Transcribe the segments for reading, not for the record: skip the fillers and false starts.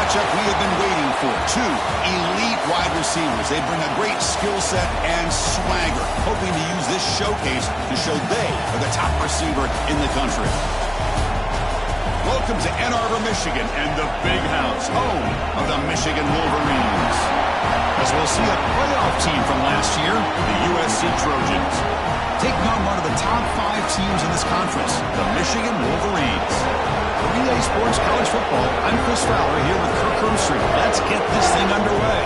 matchup we have been waiting for. Two elite wide receivers. They bring a great skill set and swagger, hoping to use this showcase to show they are the top receiver in the country. Welcome to Ann Arbor, Michigan, and the Big House, home of the Michigan Wolverines. As we'll see a playoff team from last year, the USC Trojans, taking on one of the top 5 teams in this conference, the Michigan Wolverines. For Relay Sports College Football, I'm Chris Fowler here with Kirk Herbstreit. Let's get this thing underway.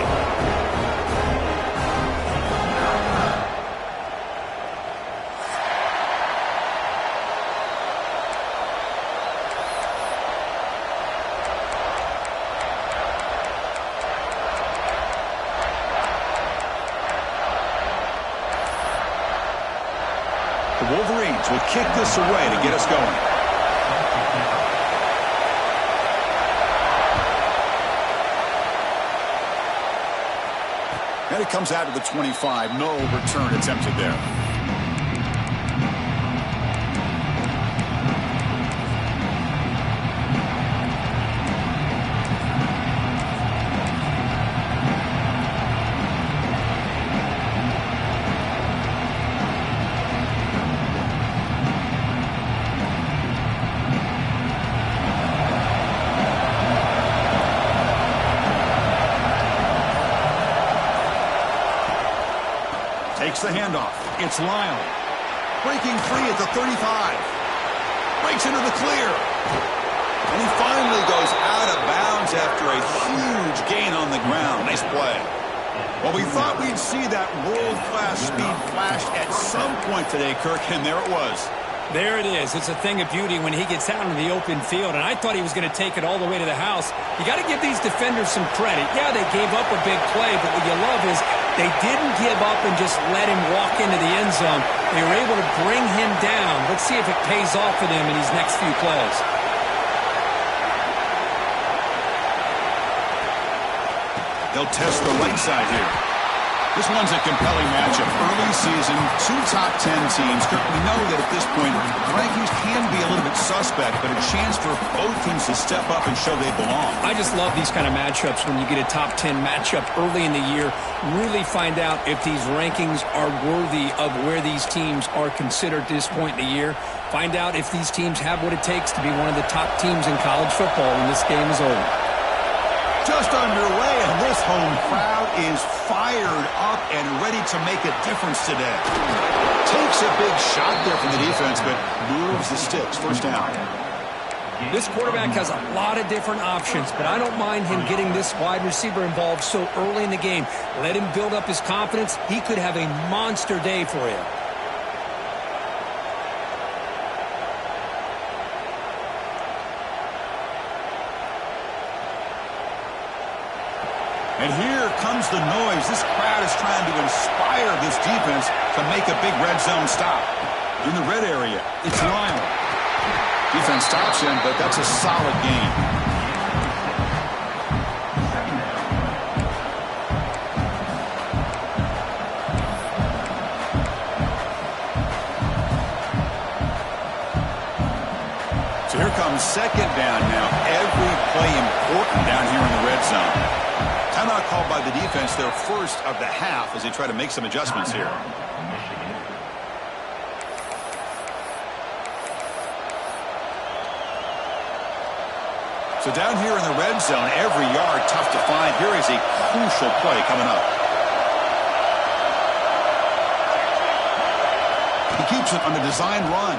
The Wolverines will kick this away to get us going. And it comes out of the 25. No return attempted there. Takes the handoff. It's Lyle. Breaking free at the 35. Breaks into the clear. And he finally goes out of bounds after a huge gain on the ground. Nice play. Well, we thought we'd see that world-class speed flash at some point today, Kirk, and there it was. There it is. It's a thing of beauty when he gets out in the open field, and I thought he was going to take it all the way to the house. You got to give these defenders some credit. Yeah, they gave up a big play, but what you love is they didn't give up and just let him walk into the end zone. They were able to bring him down. Let's see if it pays off for them in these next few plays. They'll test the right side here. This one's a compelling matchup. Early season, 2 top 10 teams. Kirk, we know that at this point, rankings can be a little bit suspect, but a chance for both teams to step up and show they belong. I just love these kind of matchups when you get a top 10 matchup early in the year. Really find out if these rankings are worthy of where these teams are considered at this point in the year. Find out if these teams have what it takes to be one of the top teams in college football when this game is over. Just underway, and this home crowd is fired up and ready to make a difference today. Takes a big shot there from the defense, but moves the sticks. First down. This quarterback has a lot of different options, but I don't mind him getting this wide receiver involved so early in the game. Let him build up his confidence. He could have a monster day for you. And here comes the noise. This crowd is trying to inspire this defense to make a big red zone stop. In the red area, it's Lyle. Defense stops him, but that's a solid gain. So here comes second down now. Every play important down here in the red zone. Timeout called by the defense, their first of the half, as they try to make some adjustments here. So down here in the red zone, every yard tough to find. Here is a crucial play coming up. He keeps it on the design run.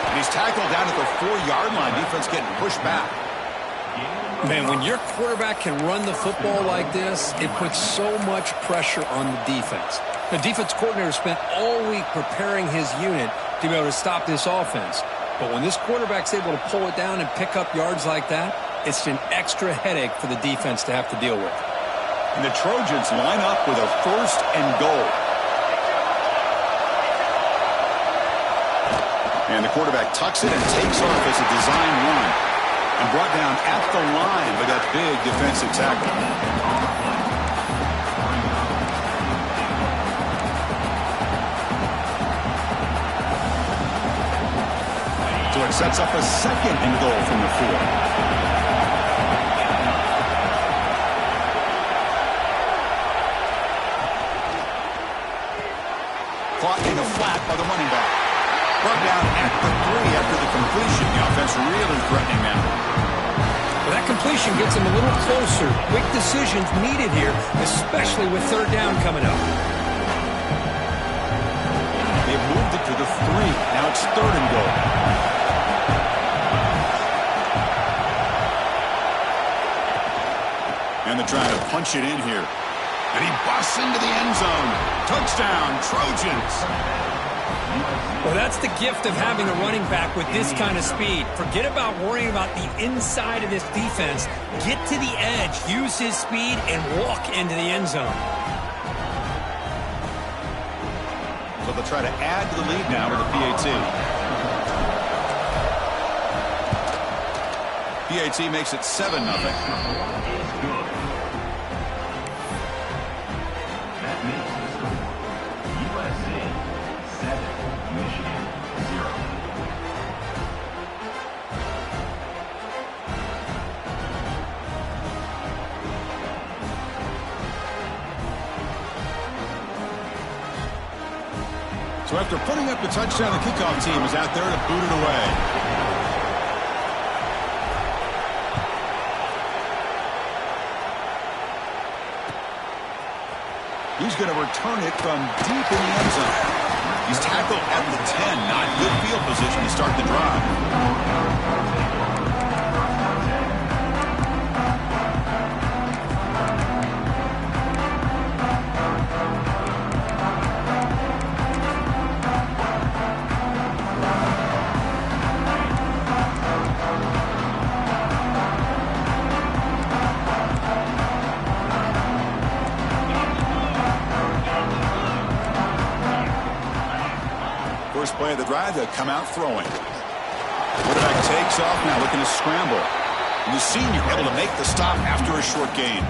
And he's tackled down at the 4-yard line. Defense getting pushed back. Man, when your quarterback can run the football like this, it puts so much pressure on the defense. The defense coordinator spent all week preparing his unit to be able to stop this offense. But when this quarterback's able to pull it down and pick up yards like that, it's an extra headache for the defense to have to deal with. And the Trojans line up with a 1st and goal. And the quarterback tucks it and takes off as a design run. And brought down at the line by that big defensive tackle. So it sets up a 2nd and goal from the 4. completion. The offense really threatening now. Well, that completion gets him a little closer. Quick decisions needed here, especially with third down coming up. They've moved it to the 3. Now it's third and goal. And they're trying to punch it in here. And he busts into the end zone. Touchdown, Trojans. Well, that's the gift of having a running back with this kind of speed. Forget about worrying about the inside of this defense. Get to the edge, use his speed, and walk into the end zone. So they'll try to add to the lead now with the PAT. PAT makes it 7-0. So after putting up the touchdown, the kickoff team is out there to boot it away. He's going to return it from deep in the end zone. He's tackled at the 10. Not good field position to start the drive. First play of the drive, they'll come out throwing. Quarterback takes off now, looking to scramble. And the senior able to make the stop after a short gain.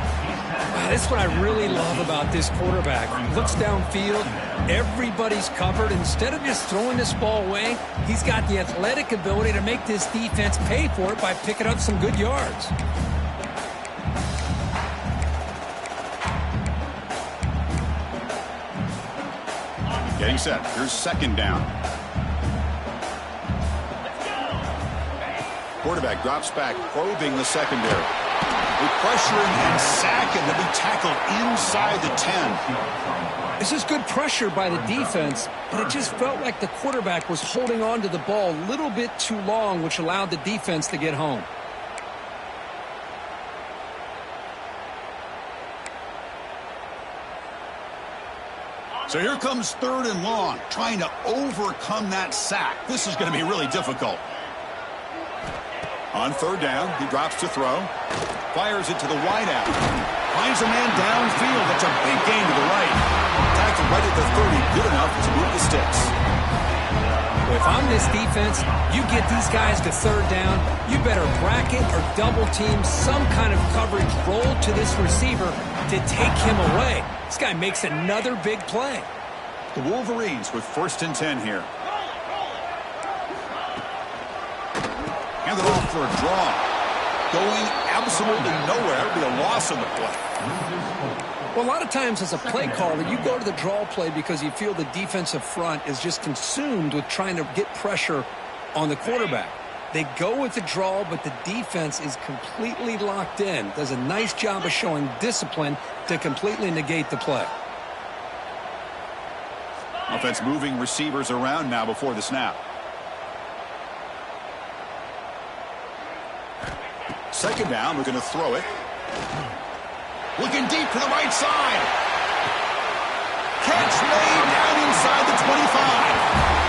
This is what I really love about this quarterback. Looks downfield, everybody's covered. Instead of just throwing this ball away, he's got the athletic ability to make this defense pay for it by picking up some good yards. Getting set. Here's second down. Quarterback drops back, probing the secondary. With pressuring and sacking, they'll be tackled inside the 10. This is good pressure by the defense, but it just felt like the quarterback was holding on to the ball a little bit too long, which allowed the defense to get home. So here comes third and long, trying to overcome that sack. This is going to be really difficult. On third down, he drops to throw. Fires it to the wideout. Finds a man downfield. That's a big gain to the right. Tackled right at the 30. Good enough to move the sticks. If I'm this defense, you get these guys to third down, you better bracket or double team some kind of coverage roll to this receiver to take him away. This guy makes another big play. The Wolverines with first and 10 here. Hand it off for a draw. Going absolutely nowhere. It'll be a loss on the play. Well, a lot of times as a play caller, you go to the draw play because you feel the defensive front is just consumed with trying to get pressure on the quarterback. They go with the draw, but the defense is completely locked in. Does a nice job of showing discipline to completely negate the play. Offense moving receivers around now before the snap. Second down, we're going to throw it. Looking deep to the right side. Catch made down inside the 25.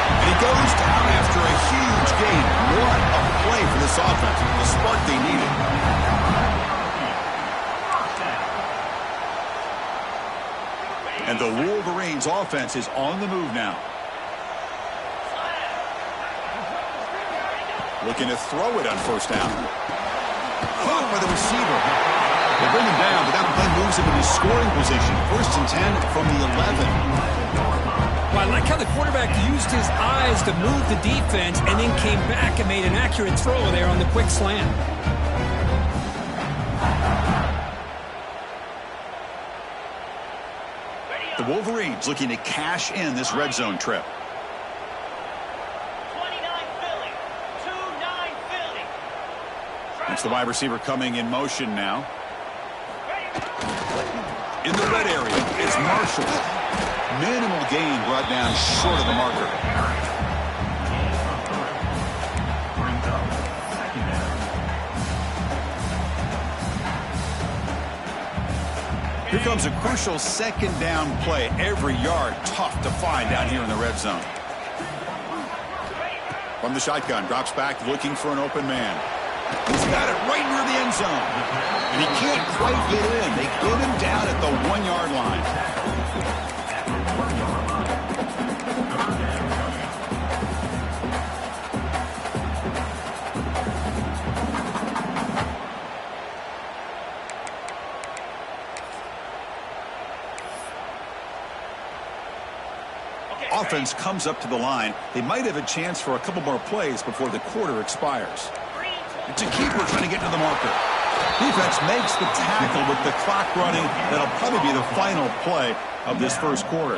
And he goes down after a huge gain. What a play for this offense. The spark they needed. And the Wolverines offense is on the move now. Looking to throw it on first down. Caught by the receiver. They bring him down, but that play moves him into scoring position. First and 10 from the 11. Well, I like how the quarterback used his eyes to move the defense and then came back and made an accurate throw there on the quick slant. The Wolverines looking to cash in this red zone trip. Watch the wide receiver coming in motion now. In the red area, it's Marshall. Minimal gain brought down short of the marker. Here comes a crucial second down play. Every yard tough to find down here in the red zone. From the shotgun, drops back looking for an open man. He's got it right near the end zone. And he can't quite get in. They get him down at the 1-yard line. Offense comes up to the line. They might have a chance for a couple more plays before the quarter expires. It's a keeper trying to get to the marker. Defense makes the tackle with the clock running. That'll probably be the final play of this first quarter.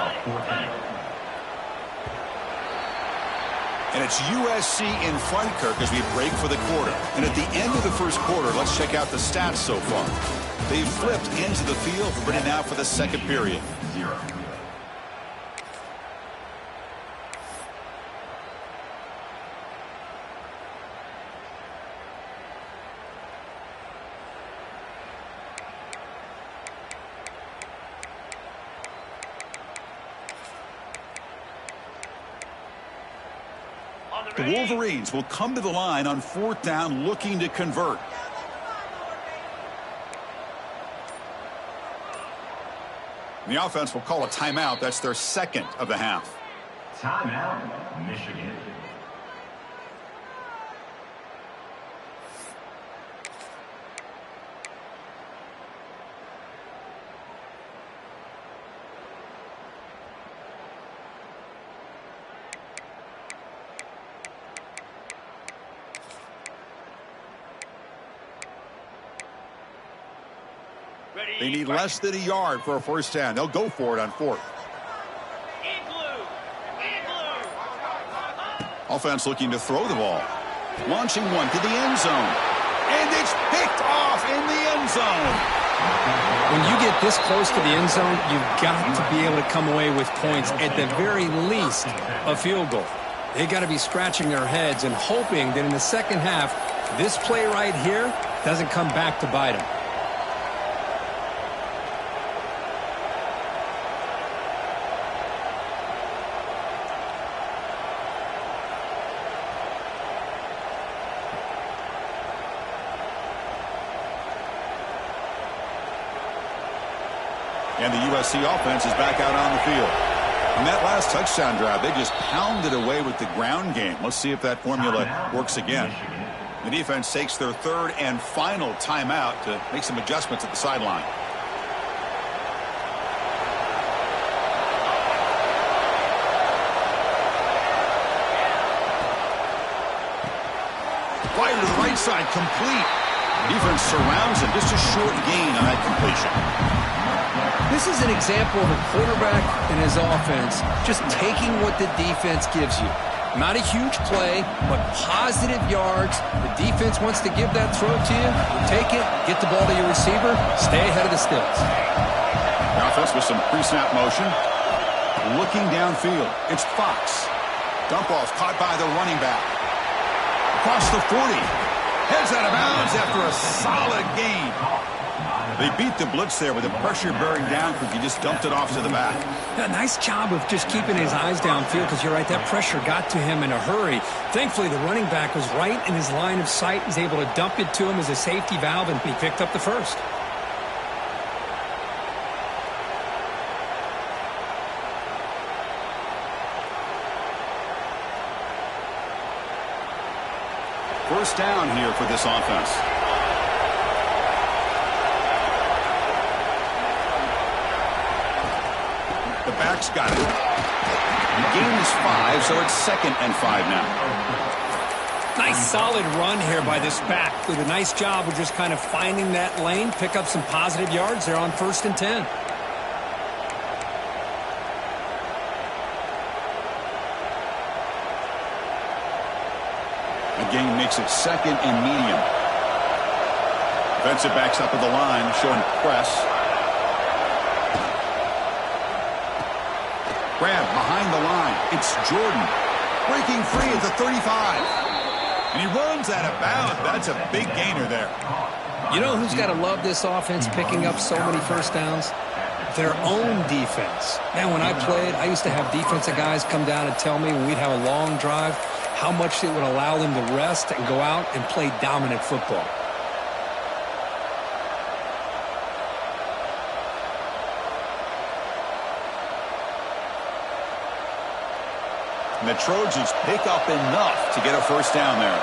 And it's USC in front, Kirk, as we break for the quarter. And at the end of the first quarter, let's check out the stats so far. They've flipped into the field, ready now for the second period. The Wolverines will come to the line on 4th down looking to convert. And the offense will call a timeout. That's their second of the half. Timeout, Michigan. They need less than a yard for a first down. They'll go for it on 4th. Offense looking to throw the ball. Launching one to the end zone. And it's picked off in the end zone. When you get this close to the end zone, you've got to be able to come away with points, at the very least, a field goal. They've got to be scratching their heads and hoping that in the second half, this play right here doesn't come back to bite them. And the USC offense is back out on the field. In that last touchdown drive, they just pounded away with the ground game. Let's see if that formula works again. The defense takes their third and final timeout to make some adjustments at the sideline. Fire to the right side, complete. Defense surrounds him. Just a short gain on that completion. This is an example of a quarterback and his offense just taking what the defense gives you. Not a huge play, but positive yards. The defense wants to give that throw to you. You take it, get the ball to your receiver, stay ahead of the stills. The offense with some pre-snap motion. Looking downfield, it's Fox. Dump off caught by the running back. Across the 40. Heads out of bounds after a solid gain. They beat the blitz there with the pressure bearing down because he just dumped it off to the back. A nice job of just keeping his eyes downfield because you're right, that pressure got to him in a hurry. Thankfully, the running back was right in his line of sight. He's able to dump it to him as a safety valve, and he picked up the first. First down here for this offense. The back's got it. The gain is 5, so it's 2nd and 5 now. Nice solid run here by this back. Did a nice job of just kind of finding that lane, pick up some positive yards there on 1st and 10. The gain makes it 2nd and medium. Defensive backs up at the line, showing press. Grab behind the line. It's Jordan. Breaking free at the 35. And he runs out of bounds. That's a big gainer there. You know who's got to love this offense picking up so many first downs? Their own defense. Man, when I played, I used to have defensive guys come down and tell me when we'd have a long drive how much it would allow them to rest and go out and play dominant football. And the Trojans pick up enough to get a first down there.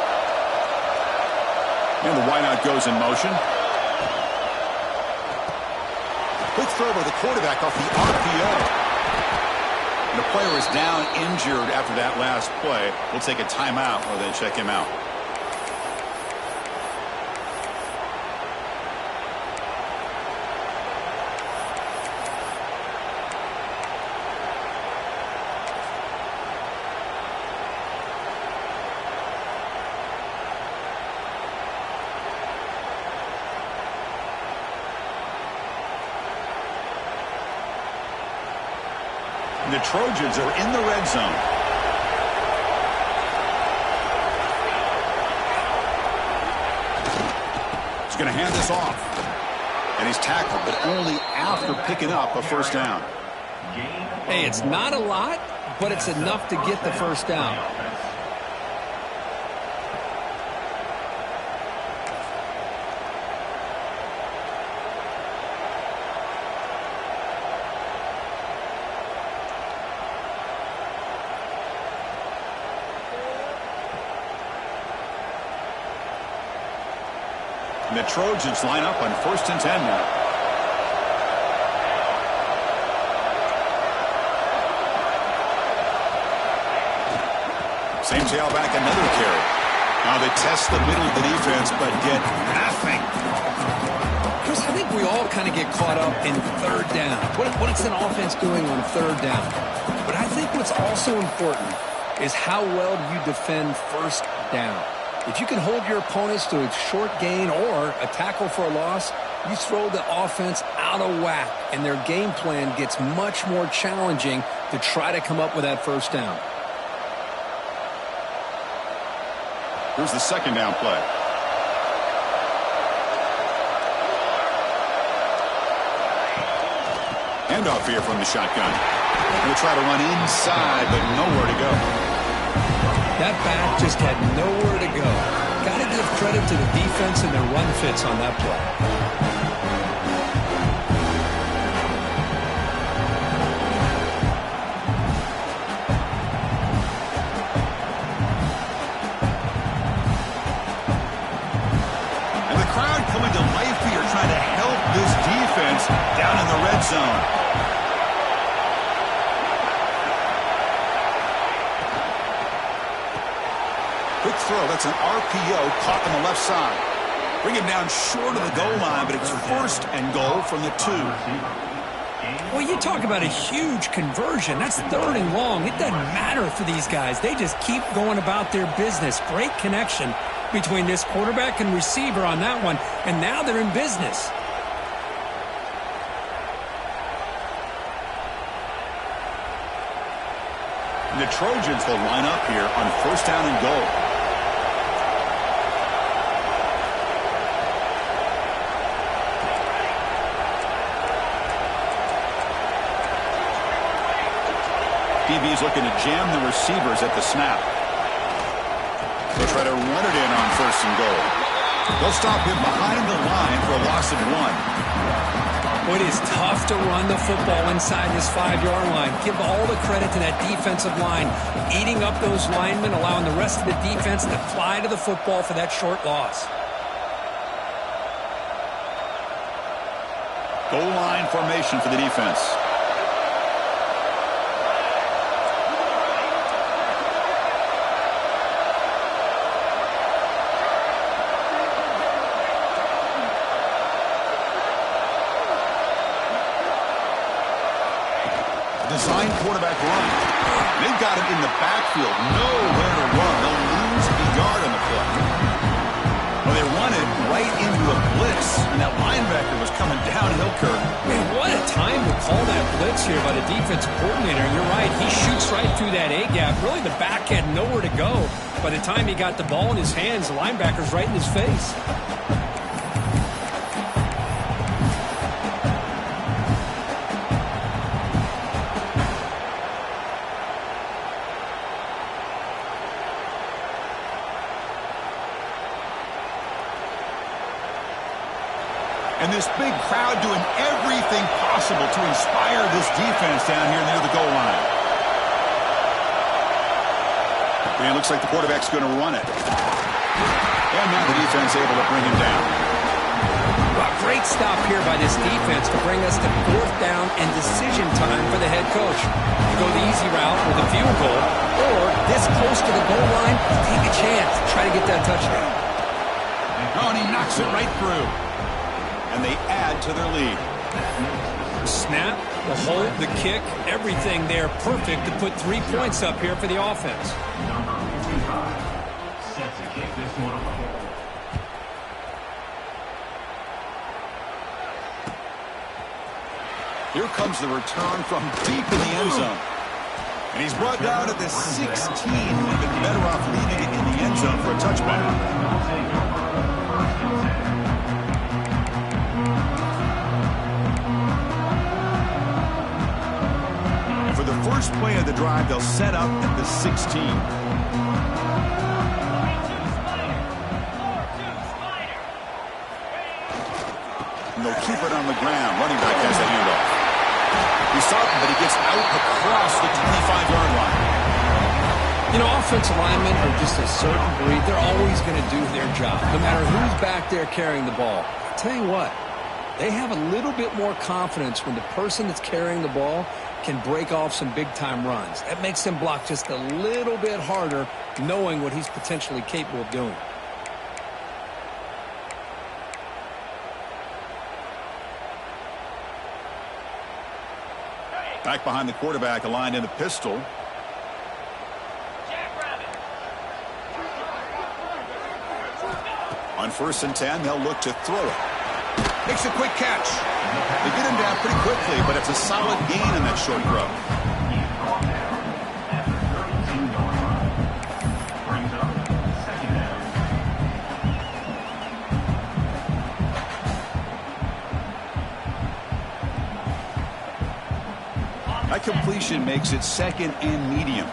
And the wideout goes in motion. Quick throw by the quarterback off the RPO. And the player is down injured after that last play. We'll take a timeout while they check him out. The Trojans are in the red zone. He's going to hand this off. And he's tackled, but only after picking up a first down. Hey, it's not a lot, but it's enough to get the first down. And the Trojans line up on 1st and 10 now. Same tailback, another carry. Now they test the middle of the defense, but get nothing. Chris, I think we all kind of get caught up in third down. What is an offense doing on third down? But I think what's also important is how well you defend first down. If you can hold your opponents to a short gain or a tackle for a loss, you throw the offense out of whack, and their game plan gets much more challenging to try to come up with that first down. Here's the second down play. Handoff here from the shotgun. Going to try to run inside, but nowhere to go. That back just had nowhere to go. Got to give credit to the defense and their run fits on that play. And the crowd coming to life here, trying to help this defense down in the red zone. Quick throw. That's an RPO caught on the left side. Bring him down short of the goal line, but it's 1st and goal from the 2. Well, you talk about a huge conversion. That's 3rd and long. It doesn't matter for these guys. They just keep going about their business. Great connection between this quarterback and receiver on that one, and now they're in business. And the Trojans will line up here on 1st down and goal. DB's looking to jam the receivers at the snap. They'll try to run it in on 1st and goal. They'll stop him behind the line for a loss of 1. It is tough to run the football inside this 5-yard line. Give all the credit to that defensive line, eating up those linemen, allowing the rest of the defense to fly to the football for that short loss. Goal line formation for the defense. Design quarterback run. They've got him in the backfield. Nowhere to run. They'll lose a yard on the play. Well, they run it right into a blitz. coming downhill, Kurt. Man, what a time to call that blitz here by the defensive coordinator. You're right. He shoots right through that A-gap. Really, the back had nowhere to go. By the time he got the ball in his hands, the linebacker's right in his face. And this big crowd doing everything possible to inspire this defense down here near the goal line. And it looks like the quarterback's going to run it. And now the defense able to bring him down. Well, great stop here by this defense to bring us to 4th down and decision time for the head coach. You go the easy route with a field goal, or this close to the goal line, take a chance. Try to get that touchdown. Oh, and he knocks it right through. And they add to their lead. Snap, the hold, the kick, everything there perfect to put 3 points up here for the offense. Number 55 set to kick this one away. Here comes the return from deep in the end zone. And he's brought down at the 16. Would have been better off leaving it in the end zone for a touchback. First play of the drive, they'll set up at the 16. And they'll keep it on the ground. Running back has the handoff. He saw it, but he gets out across the 25-yard line. You know, offensive linemen are just a certain breed. They're always going to do their job, no matter who's back there carrying the ball. I'll tell you what, they have a little bit more confidence when the person that's carrying the ball can break off some big-time runs. That makes them block just a little bit harder, knowing what he's potentially capable of doing. Back behind the quarterback, aligned in a pistol. On 1st and 10, they'll look to throw it. Makes a quick catch. They get him down pretty quickly, but it's a solid gain in that short throw. That completion makes it 2nd and medium.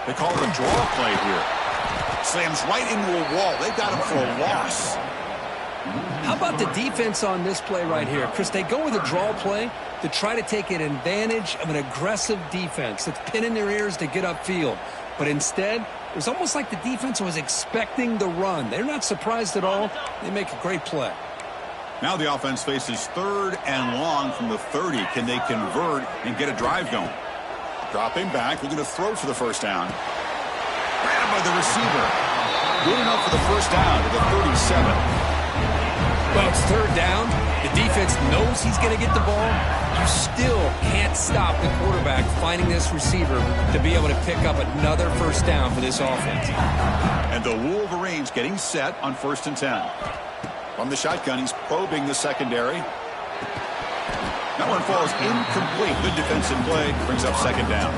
They call it a draw play here. Slams right into a wall. They got him for a loss. How about the defense on this play right here? Chris, they go with a draw play to try to take an advantage of an aggressive defense that's pinning their ears to get upfield. But instead, it was almost like the defense was expecting the run. They're not surprised at all. They make a great play. Now the offense faces 3rd and long from the 30. Can they convert and get a drive going? Dropping back, looking to throw for the first down. Grabbed by the receiver. Good enough for the first down to the 37. Well, it's 3rd down. The defense knows he's going to get the ball. You still can't stop the quarterback finding this receiver to be able to pick up another first down for this offense. And the Wolverines getting set on 1st and 10. From the shotgun, he's probing the secondary. That one falls incomplete. Good defensive play. Brings up 2nd down.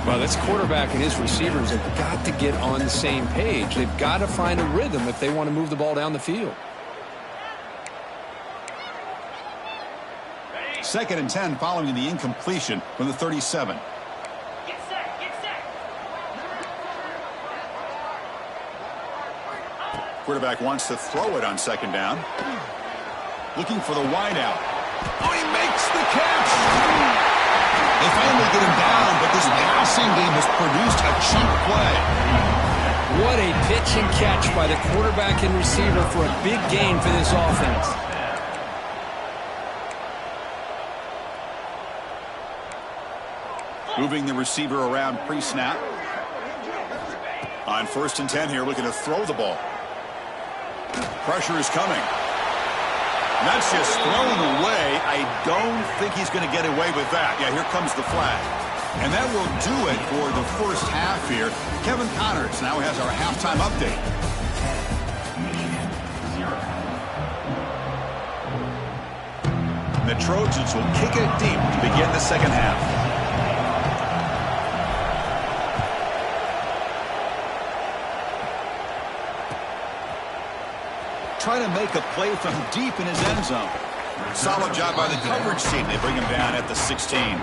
Well, this quarterback and his receivers have got to get on the same page. They've got to find a rhythm if they want to move the ball down the field. 2nd and 10 following the incompletion from the 37. Get set, get set. Quarterback wants to throw it on 2nd down. Looking for the wide out. Oh, he makes the catch. They finally get him down, but this passing game has produced a cheap play. What a pitch and catch by the quarterback and receiver for a big gain for this offense. Moving the receiver around pre-snap. On 1st and 10 here, looking to throw the ball. Pressure is coming. That's just thrown away. I don't think he's going to get away with that. Yeah, here comes the flag. And that will do it for the first half here. Kevin Connors now has our halftime update. the Trojans will kick it deep to begin the second half. Trying to make a play from deep in his end zone. Solid job by the coverage team. They bring him down at the 16.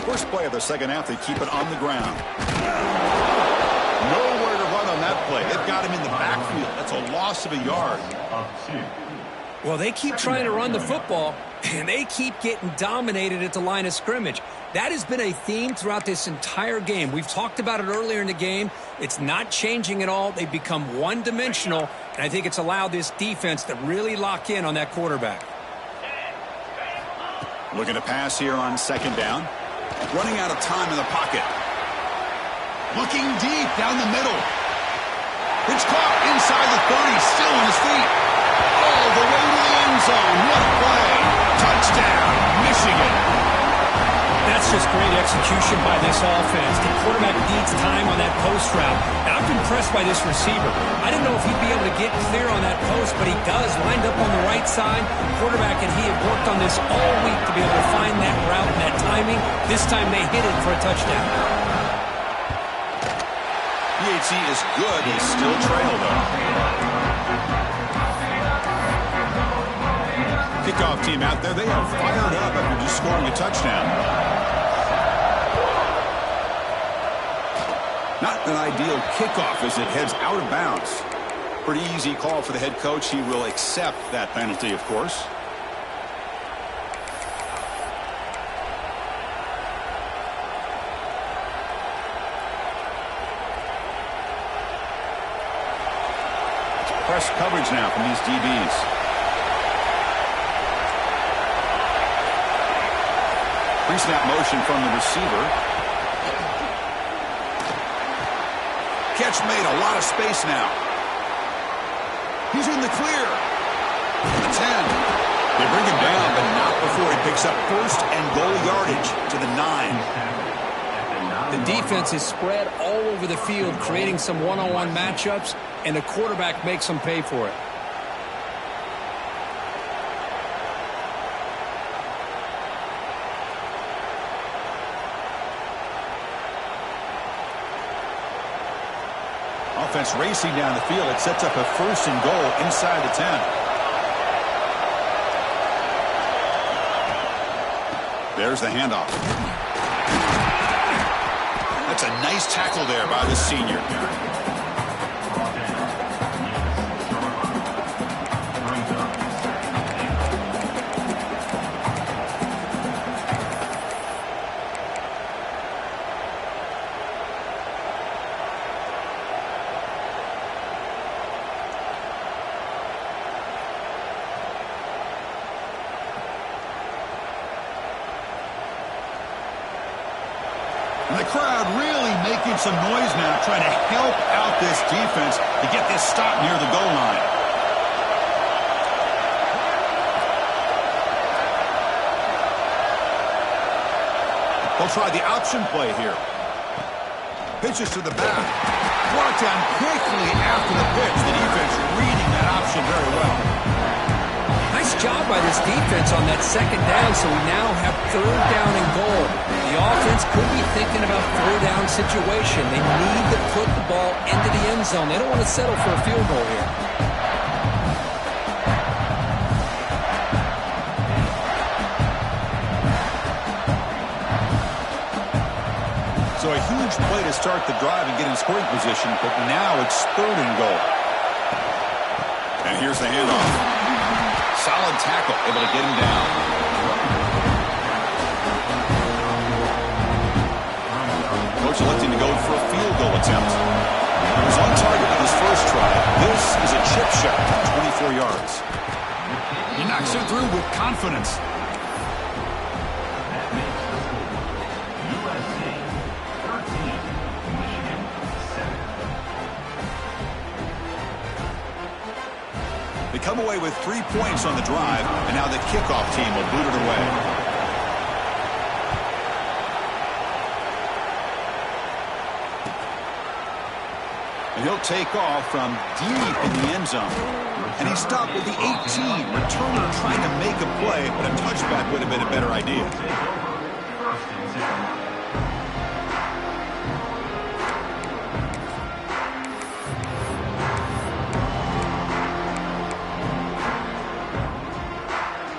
First play of the second half, they keep it on the ground. Nowhere to run on that play. They've got him in the backfield. That's a loss of a yard. Well, they keep trying to run the football, and they keep getting dominated at the line of scrimmage. That has been a theme throughout this entire game. We've talked about it earlier in the game. It's not changing at all. They've become one-dimensional, and I think it's allowed this defense to really lock in on that quarterback. Looking to pass here on second down. Running out of time in the pocket. Looking deep down the middle. It's caught inside the 30, still on his feet. All the way to the end zone. What a play. Touchdown, Michigan. That's just great execution by this offense. The quarterback needs time on that post route. Now, I'm impressed by this receiver. I didn't know if he'd be able to get clear on that post, but he does. Lined up on the right side. Quarterback and he have worked on this all week to be able to find that route and that timing. This time they hit it for a touchdown. PHC is good. They still trail, though. Kickoff team out there. They are fired up after just scoring a touchdown. Not an ideal kickoff as it heads out of bounds. Pretty easy call for the head coach. He will accept that penalty, of course. Press coverage now from these DBs. Pre-snap motion from the receiver. Catch made, a lot of space now. He's in the clear. The 10. They bring him down, but not before he picks up first and goal yardage to the 9. The defense is spread all over the field, creating some one-on-one matchups, and the quarterback makes them pay for it. Offense racing down the field. It sets up a first and goal inside the 10. There's the handoff. That's a nice tackle there by the senior. And the crowd really making some noise now, trying to help out this defense to get this stop near the goal line. They'll try the option play here. Pitches to the back. Brought down quickly after the pitch. The defense reading that option very well. Nice job by this defense on that second down, so we now have third down and goal. The offense could be thinking about third down situation. They need to put the ball into the end zone. They don't want to settle for a field goal here. So a huge play to start the drive and get in scoring position, but now it's third and goal. And here's the handoff. Solid tackle, able to get him down. Coach electing to go for a field goal attempt. He was on target with his first try. This is a chip shot, 24 yards. He knocks it through with confidence. The come away with 3 points on the drive, and now the kickoff team will boot it away. And he'll take off from deep in the end zone. And he stopped with the 18. Returner trying to make a play, but a touchback would have been a better idea.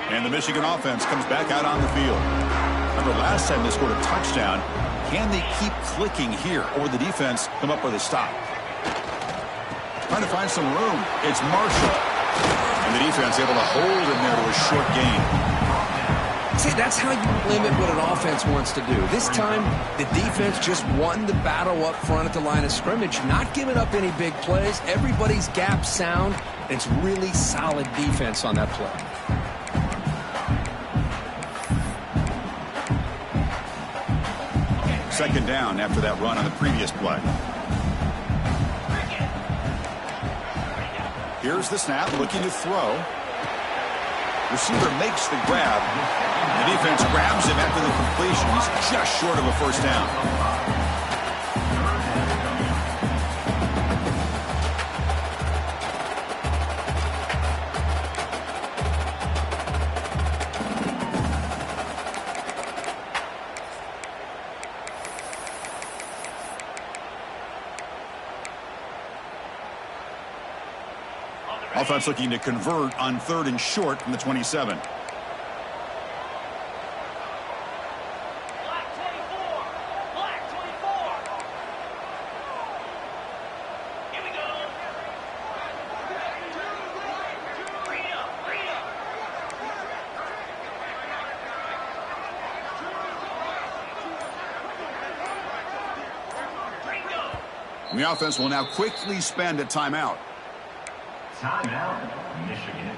And the Michigan offense comes back out on the field. Remember, last time they scored a touchdown. Can they keep clicking here, or the defense come up with a stop? Trying to find some room. It's Marshall. And the defense able to hold him there to a short gain. See, that's how you limit what an offense wants to do. This time, the defense just won the battle up front at the line of scrimmage, not giving up any big plays. Everybody's gap sound. It's really solid defense on that play. Second down after that run on the previous play. Here's the snap, looking to throw. Receiver makes the grab. The defense grabs him after the completion. He's just short of a first down. Offense looking to convert on 3rd and short from the 27. Black 24. Black 24. Here we go. Bring it up. Bring it up. Bingo. And the offense will now quickly spend a timeout. Timeout, Michigan.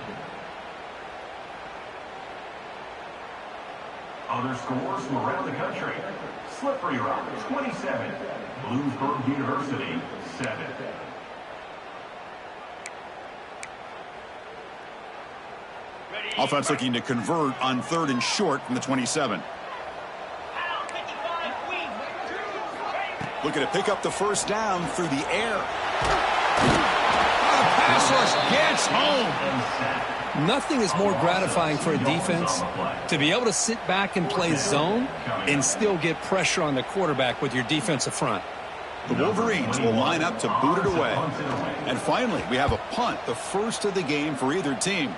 Other scores from around the country. Slippery Rock, 27. Bloomsburg University, 7. Offense looking to convert on 3rd and short from the 27. Pound 55 wing. Looking to pick up the first down through the air. Pass rush gets home. Nothing is more gratifying for a defense to be able to sit back and play zone and still get pressure on the quarterback with your defensive front. The Wolverines will line up to boot it away. And finally, we have a punt, the first of the game for either team.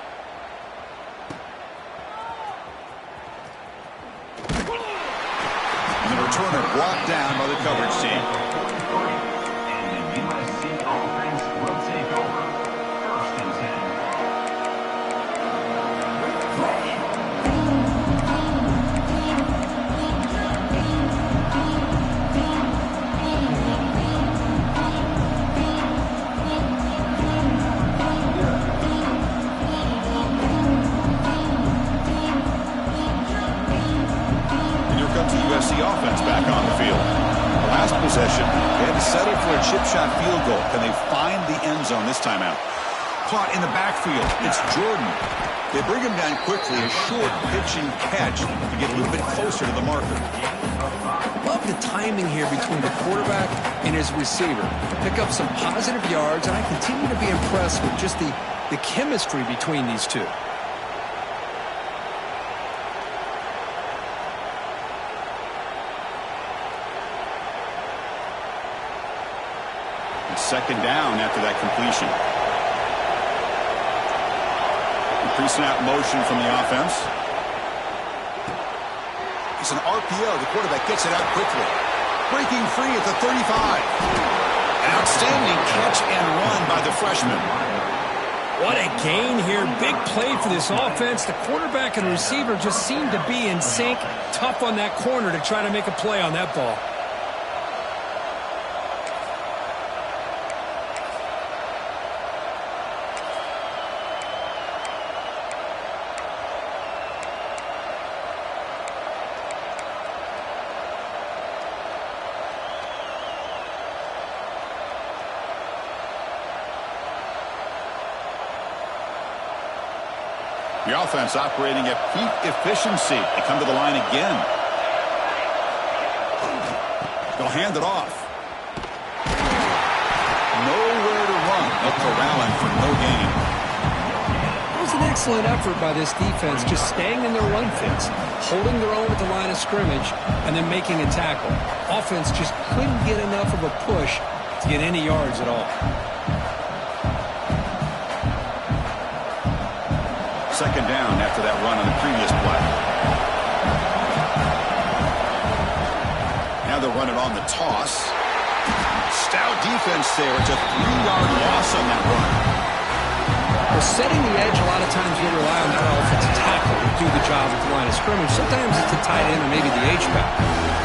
And the returner brought down by the coverage team. And the USC offense will take over. 1st and 10. And here comes the USC offense back on the field. Last possession, they had to settle for a chip shot field goal. Can they find the end zone this time out? Caught in the backfield. It's Jordan. They bring him down quickly. A short pitch and catch to get a little bit closer to the marker. Love the timing here between the quarterback and his receiver. Pick up some positive yards, and I continue to be impressed with just the chemistry between these two. Second down after that completion. The pre-snap motion from the offense. It's an RPO. The quarterback gets it out quickly. Breaking free at the 35. An outstanding catch and run by the freshman. What a gain here. Big play for this offense. The quarterback and receiver just seem to be in sync. Tough on that corner to try to make a play on that ball. The offense operating at peak efficiency. They come to the line again. They'll hand it off. Nowhere to run. They'll corral him for no gain. It was an excellent effort by this defense, just staying in their run fits, holding their own at the line of scrimmage, and then making a tackle. Offense just couldn't get enough of a push to get any yards at all. Second down after that run on the previous play. Now they'll run it on the toss. Stout defense there. It's a 3-yard loss on that run. Well, setting the edge, a lot of times you'll rely on that offensive tackle to do the job at the line of scrimmage. Sometimes it's a tight end or maybe the H-back.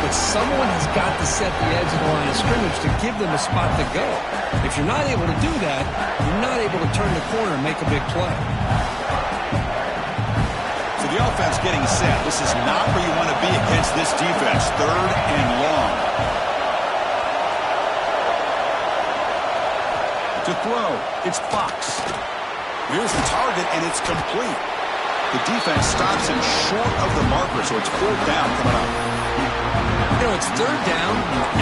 But someone has got to set the edge of the line of scrimmage to give them a spot to go. If you're not able to do that, you're not able to turn the corner and make a big play. So the offense getting set. This is not where you want to be against this defense. 3rd and long. To throw, it's Fox. Here's the target, and it's complete. The defense stops him short of the marker, so it's 4th down coming up. You know, it's 3rd down.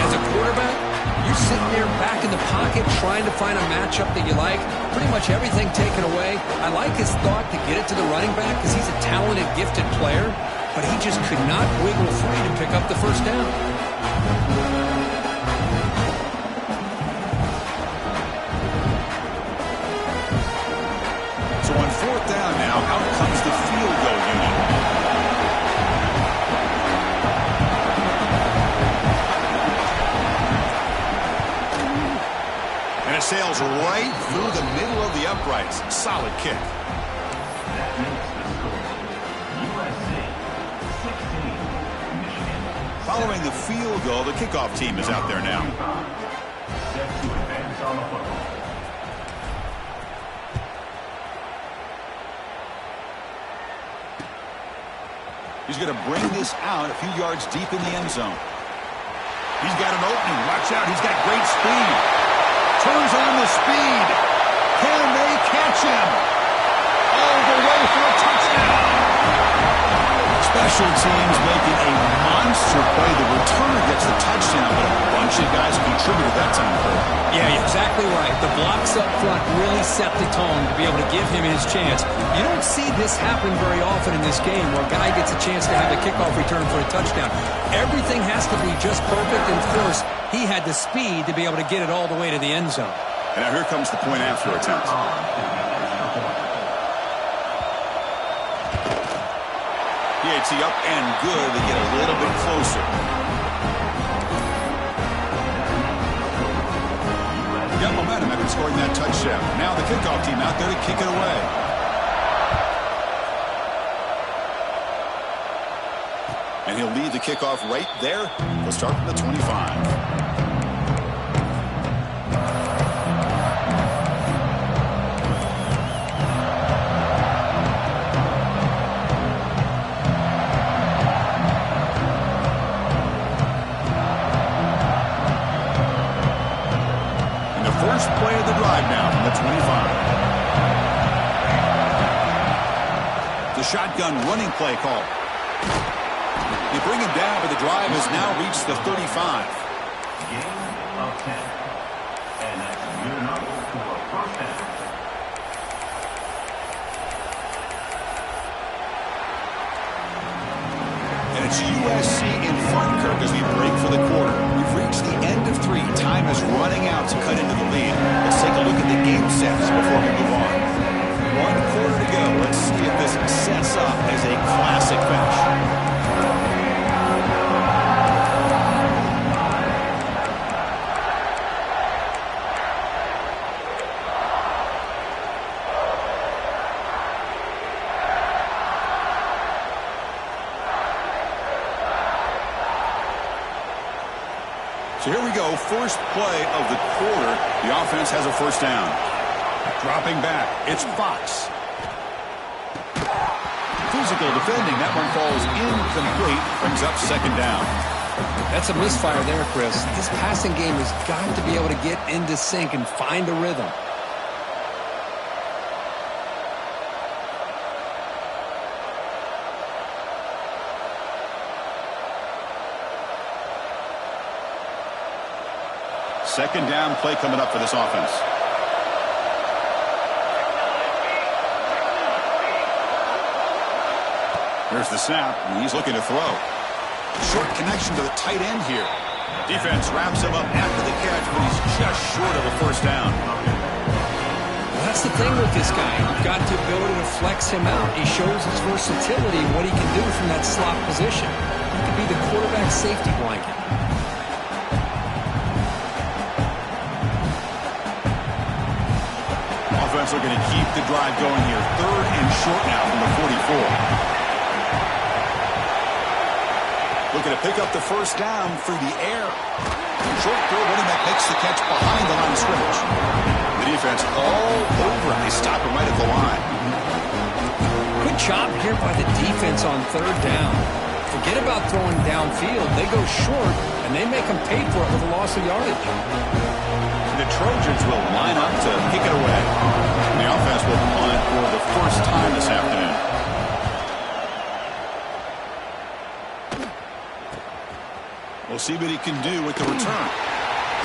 As a quarterback, you're sitting there back in the pocket trying to find a matchup that you like. Pretty much everything taken away. I like his thought to get it to the running back because he's a talented, gifted player, but he just could not wiggle free to pick up the 1st down. So on 4th down now, out comes the field goal unit. And it sails right through the middle of the uprights. Solid kick. That makes the score USC 16, Michigan. Following the field goal, the kickoff team is out there now. Set to advance on the football. He's going to bring this out a few yards deep in the end zone. He's got an opening. Watch out. He's got great speed. Turns on the speed. Can they catch him? All the way for a touchdown. Special teams making a monster play. The returner gets the touchdown, but a bunch of guys contributed that time. Yeah, you're exactly right. The blocks up front really set the tone to be able to give him his chance. You don't see this happen very often in this game where a guy gets a chance to have a kickoff return for a touchdown. Everything has to be just perfect, and of course, he had the speed to be able to get it all the way to the end zone. And now here comes the point after attempt. PAT up and good. They get a little bit closer. Got momentum after scoring that touchdown. Now the kickoff team out there to kick it away. And he'll lead the kickoff right there. He'll start from the 25. First play of the drive now from the 25. The shotgun running play call. They bring him down, but the drive has now reached the 35. Gain of 10. And that's good enough for a 1st down. And it's USC in front, Kirk, as we break for the quarter. We've reached the end of 3. Time is running out to cut into the lead. Let's take a look at the game sets before we move on. 1 quarter to go. Let's see if this sets up as a classic finish. So here we go, first play of the quarter. The offense has a 1st down. Dropping back, it's Fox. Physical defending, that one falls incomplete, brings up 2nd down. That's a misfire there, Chris. This passing game has got to be able to get into sync and find a rhythm. Second down play coming up for this offense. Here's the snap, and he's looking to throw. Short connection to the tight end here. Defense wraps him up after the catch, but he's just short of a first down. Well, that's the thing with this guy. You've got the ability to flex him out. He shows his versatility and what he can do from that slot position. He could be the quarterback safety blanket. Offense looking to keep the drive going here. Third and short now from the 44. Looking to pick up the first down through the air. Short throw, running back makes the catch behind the line of scrimmage. The defense all over him. They stop him right at the line. Good job here by the defense on third down. Forget about throwing downfield. They go short, and they make them pay for it with a loss of yardage. The Trojans will line up to kick it away. The offense will punt for the first time this afternoon. We'll see what he can do with the return.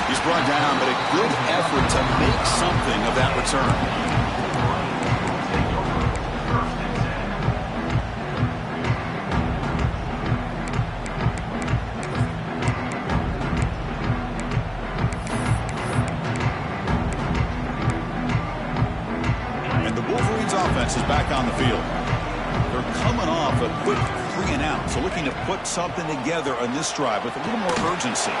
He's brought down, but a good effort to make something of that return. And the Wolverines offense is back on the field. They're coming off a quick 3 and out, so looking to put something together on this drive with a little more urgency.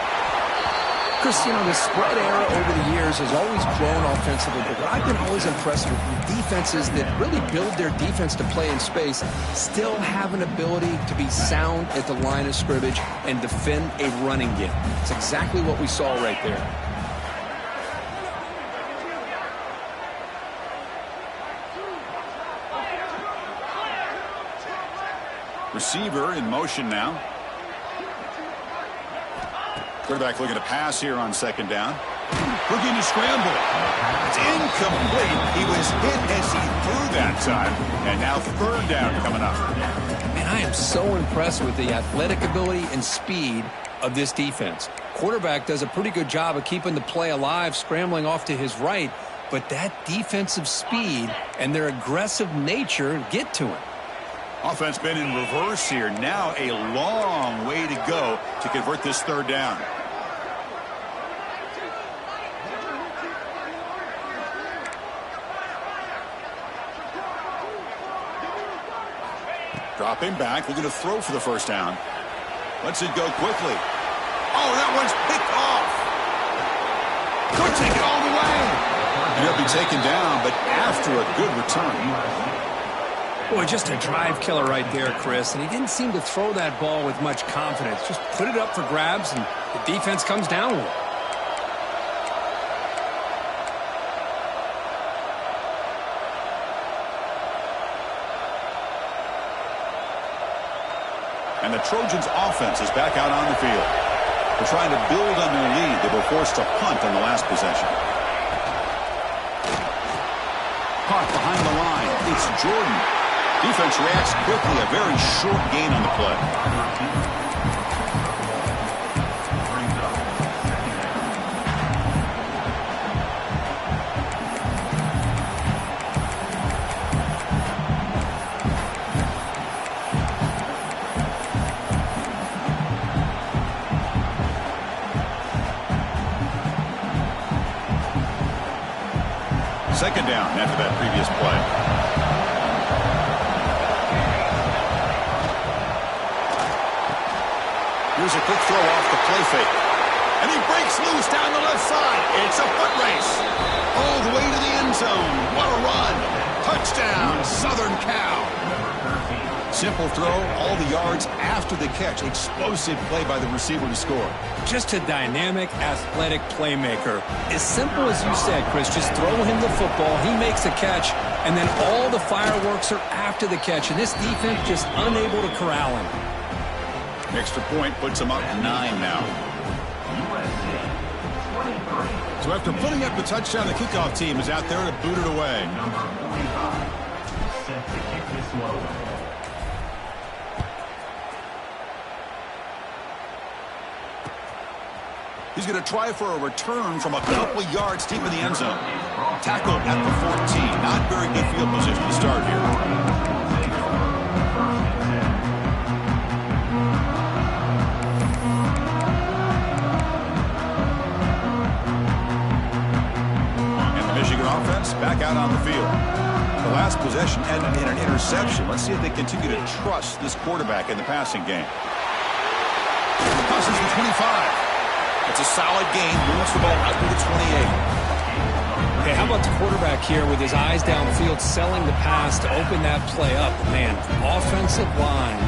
Chris, you know, the spread era over the years has always grown offensively, but what I've been always impressed with defenses that really build their defense to play in space still have an ability to be sound at the line of scrimmage and defend a running game. It's exactly what we saw right there. Receiver in motion now. Quarterback looking to pass here on second down. Looking to scramble. It's incomplete. He was hit as he threw that time. And now third down coming up. Man, I am so impressed with the athletic ability and speed of this defense. Quarterback does a pretty good job of keeping the play alive, scrambling off to his right. But that defensive speed and their aggressive nature get to him. Offense been in reverse here. Now a long way to go to convert this third down. Dropping back, looking to throw for the first down. Lets it go quickly. Oh, that one's picked off. Could take it all the way. And he'll be taken down, but after a good return. Boy, just a drive killer right there, Chris. And he didn't seem to throw that ball with much confidence. Just put it up for grabs, and the defense comes down with it. And the Trojans' offense is back out on the field. They're trying to build on their lead. They were forced to punt on the last possession. Punt behind the line. It's Jordan. Defense reacts quickly. A very short gain on the play. Second down after that previous play. Here's a quick throw off the play fake. And he breaks loose down the left side. It's a foot race. All the way to the end zone. What a run. Touchdown, Southern Cal. Simple throw, all the yards after the catch. Explosive play by the receiver to score. Just a dynamic, athletic playmaker. As simple as you said, Chris, just throw him the football, he makes a catch, and then all the fireworks are after the catch. And this defense just unable to corral him. Extra point puts him up 9 now. So after putting up the touchdown, the kickoff team is out there to boot it away. Number 45, set to kick this one. He's going to try for a return from a couple yards deep in the end zone. Tackled at the 14. Not very good field position to start here. Offense back out on the field. The last possession ended in an interception. Let's see if they continue to trust this quarterback in the passing game. Crosses the 25. It's a solid gain. Moves the ball out to the 28. Okay, how about the quarterback here with his eyes downfield, selling the pass to open that play up? Man, offensive line,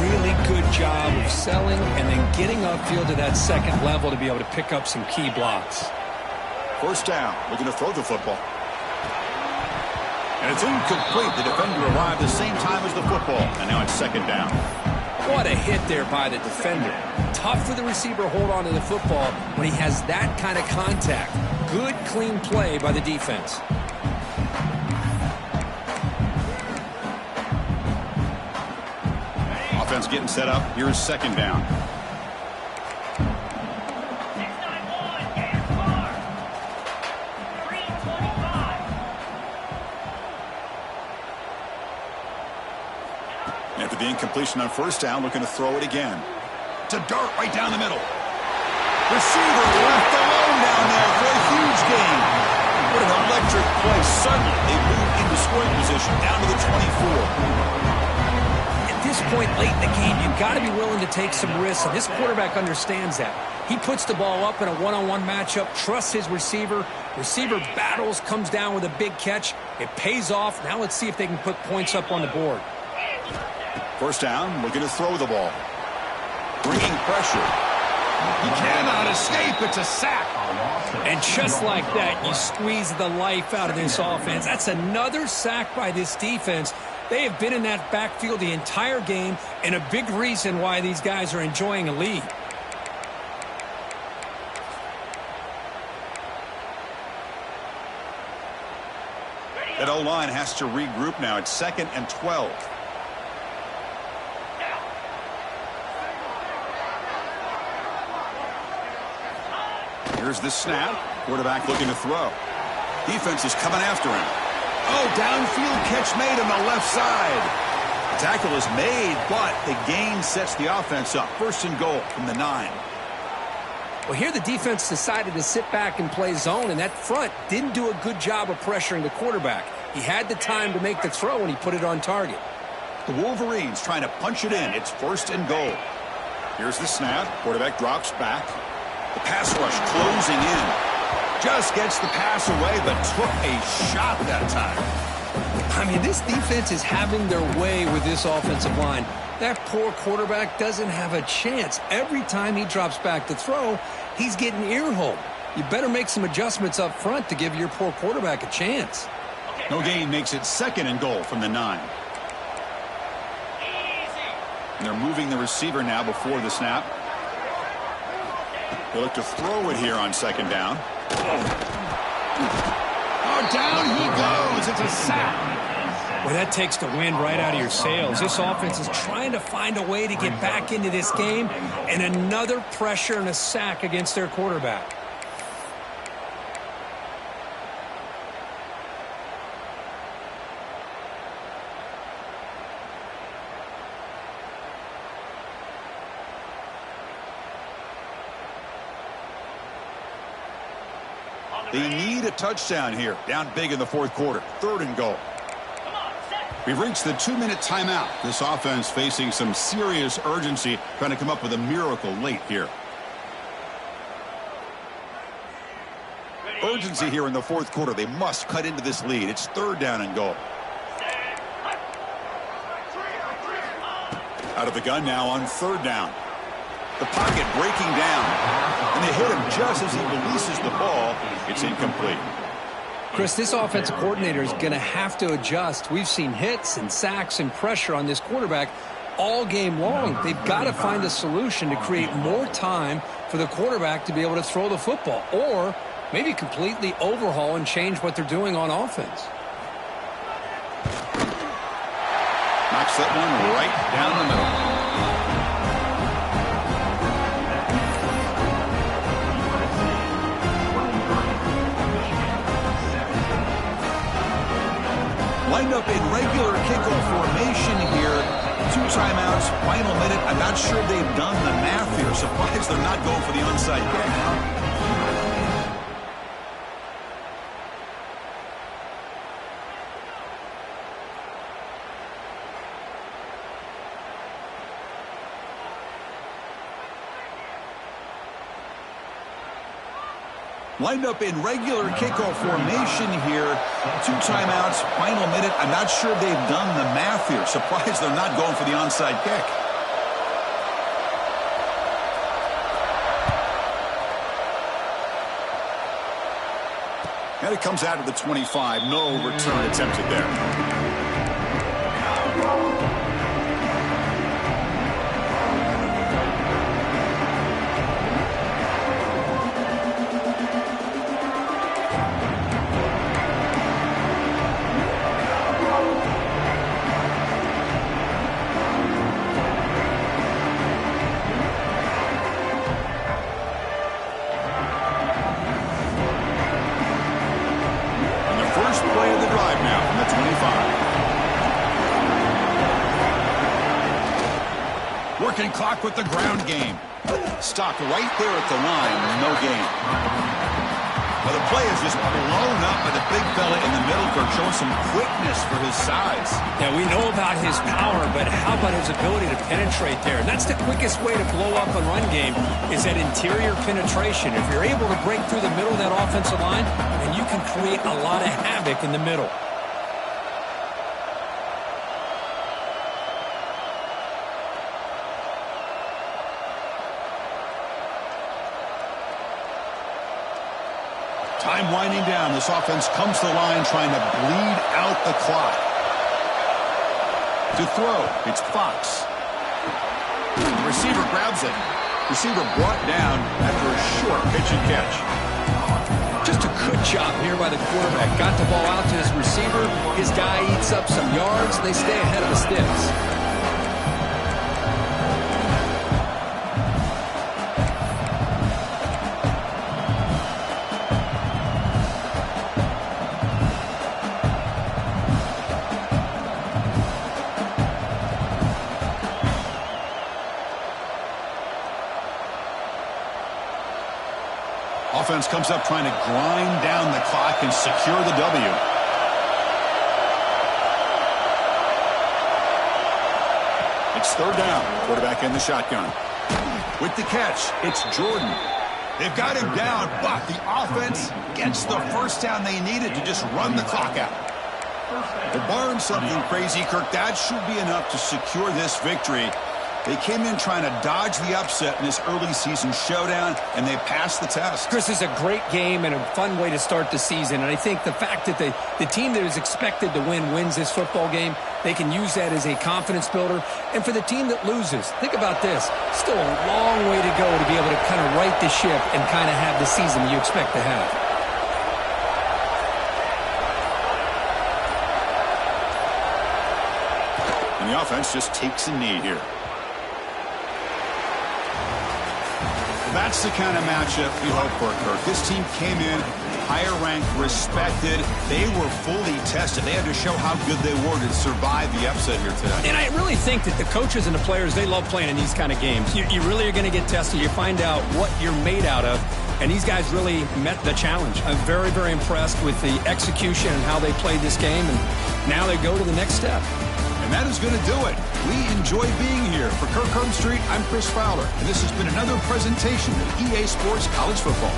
really good job of selling and then getting upfield to that second level to be able to pick up some key blocks. First down, looking to throw the football. And it's incomplete. The defender arrived the same time as the football. And now it's second down. What a hit there by the defender. Tough for the receiver to hold on to the football when he has that kind of contact. Good, clean play by the defense. Offense getting set up. Here's second down. After the incompletion on first down, looking to throw it again. To dart right down the middle. Receiver left alone down there for a huge gain. What an electric play. Suddenly, they move into scoring position down to the 24. At this point late in the game, you've got to be willing to take some risks, and this quarterback understands that. He puts the ball up in a one-on-one matchup, trusts his receiver. Receiver battles, comes down with a big catch. It pays off. Now let's see if they can put points up on the board. First down, looking to throw the ball. Bringing pressure. He cannot escape. It's a sack. And just like that, you squeeze the life out of this offense. That's another sack by this defense. They have been in that backfield the entire game, and a big reason why these guys are enjoying a lead. That O-line has to regroup now. It's 2nd and 12. Here's the snap. Quarterback looking to throw. Defense is coming after him. Oh, downfield catch made on the left side. The tackle is made, but the gain sets the offense up. 1st and goal from the 9. Well, here the defense decided to sit back and play zone, and that front didn't do a good job of pressuring the quarterback. He had the time to make the throw, and he put it on target. The Wolverines trying to punch it in. It's 1st and goal. Here's the snap. Quarterback drops back. The pass rush closing in. Just gets the pass away, but took a shot that time. I mean, this defense is having their way with this offensive line. That poor quarterback doesn't have a chance. Every time he drops back to throw, he's getting ear-holed. You better make some adjustments up front to give your poor quarterback a chance. No gain makes it 2nd and goal from the 9. And they're moving the receiver now before the snap. They look to throw it here on 2nd down. Oh, down he goes. It's a sack. Well, that takes the wind right out of your sails. This offense is trying to find a way to get back into this game, and another pressure and a sack against their quarterback. They need a touchdown here. Down big in the 4th quarter. 3rd and goal. We've reached the 2-minute timeout. This offense facing some serious urgency, trying to come up with a miracle late here. Urgency here in the 4th quarter. They must cut into this lead. It's 3rd down and goal. Out of the gun now on 3rd down. The pocket breaking down. And they hit him just as he releases the ball. It's incomplete. Chris, this offensive coordinator is going to have to adjust. We've seen hits and sacks and pressure on this quarterback all game long. They've got to find a solution to create more time for the quarterback to be able to throw the football, or maybe completely overhaul and change what they're doing on offense. Knocks that one right down the middle. Lined up in regular kickoff formation here. 2 timeouts, final minute. I'm not sure they've done the math here. Surprised they're not going for the onside kick. Lined up in regular kickoff formation here. 2 timeouts, final minute. I'm not sure they've done the math here. Surprised they're not going for the onside kick. And it comes out of the 25. No return attempted there. Working clock with the ground game. Stopped right there at the line. No gain. Well, the play is just blown up by the big fella in the middle for showing some quickness for his size. Yeah, we know about his power, but how about his ability to penetrate there? And that's the quickest way to blow up a run game is that interior penetration. If you're able to break through the middle of that offensive line, then you can create a lot of havoc in the middle. Time winding down. This offense comes to the line trying to bleed out the clock. To throw, it's Fox. The receiver grabs it. Receiver brought down after a short pitch and catch. Just a good job here by the quarterback. Got the ball out to his receiver. His guy eats up some yards. They stay ahead of the sticks. Offense comes up trying to grind down the clock and secure the W. It's 3rd down. Quarterback in the shotgun. With the catch, it's Jordan. They've got him down, but the offense gets the first down they needed to just run the clock out. But barring something crazy, Kirk, that should be enough to secure this victory. They came in trying to dodge the upset in this early season showdown, and they passed the test. Chris, this is a great game and a fun way to start the season. And I think the fact that the team that is expected to win wins this football game, they can use that as a confidence builder. And for the team that loses, think about this. Still a long way to go to be able to kind of right the ship and kind of have the season you expect to have. And the offense just takes a knee here. That's the kind of matchup we hope for, Kirk. This team came in higher ranked, respected. They were fully tested. They had to show how good they were to survive the upset here today. And I really think that the coaches and the players, they love playing in these kind of games. You really are going to get tested. You find out what you're made out of. And these guys really met the challenge. I'm very, very impressed with the execution and how they played this game. And now they go to the next step. And that is going to do it. We enjoy being here. For Kirk Street, I'm Chris Fowler, and this has been another presentation of EA Sports College Football.